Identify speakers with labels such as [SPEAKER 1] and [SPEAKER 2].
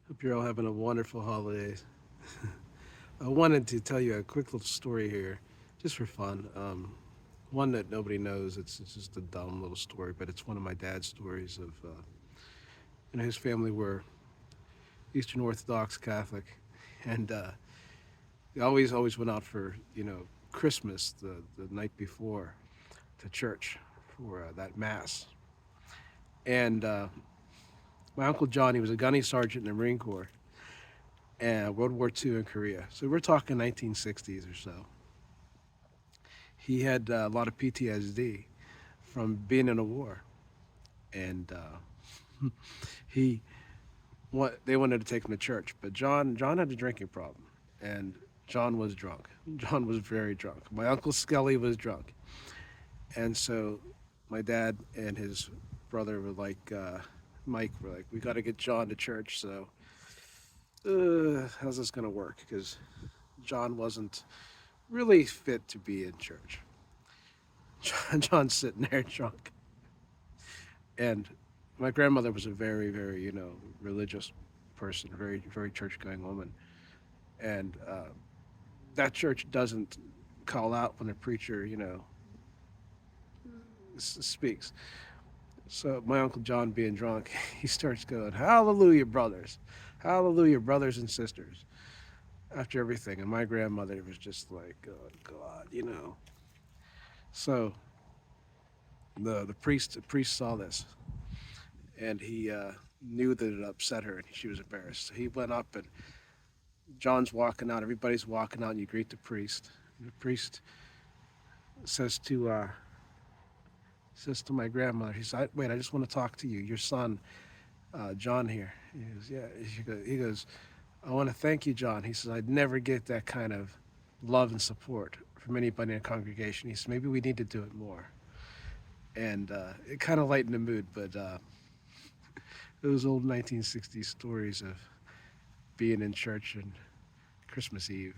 [SPEAKER 1] Hope you're all having a wonderful holidays. I wanted to tell you a quick little story here, just for fun. One that nobody knows. It's just a dumb little story, but it's one of my dad's stories of, his family were Eastern Orthodox Catholic, and they always went out for Christmas the night before to church for that mass. And my uncle John, he was a gunny sergeant in the Marine Corps, and World War II in Korea. So we're talking 1960s or so. He had a lot of PTSD from being in a war, and he they wanted to take him to church, but John had a drinking problem, and John was drunk. John was very drunk. My uncle Skelly was drunk, and so my dad and his brother were like, Mike were like, we got to get John to church. So how's this gonna work? Because John wasn't really fit to be in church. John's sitting there drunk, and my grandmother was a very religious person, very church going woman, and that church doesn't call out when a preacher speaks. So my uncle John, being drunk, he starts going, "Hallelujah, brothers, Hallelujah, brothers and sisters." After everything, and my grandmother was just like, "Oh God." So the priest saw this, and he knew that it upset her, and she was embarrassed. So he went up, and John's walking out. Everybody's walking out, and you greet the priest. And the priest says to uh, says to my grandmother, he said, "Wait, I just want to talk to you. Your son, John here." He goes, "Yeah." He goes, "I want to thank you, John." He says, "I'd never get that kind of love and support from anybody in a congregation." He says, "Maybe we need to do it more." And it kind of lightened the mood, but those old 1960s stories of being in church and Christmas Eve.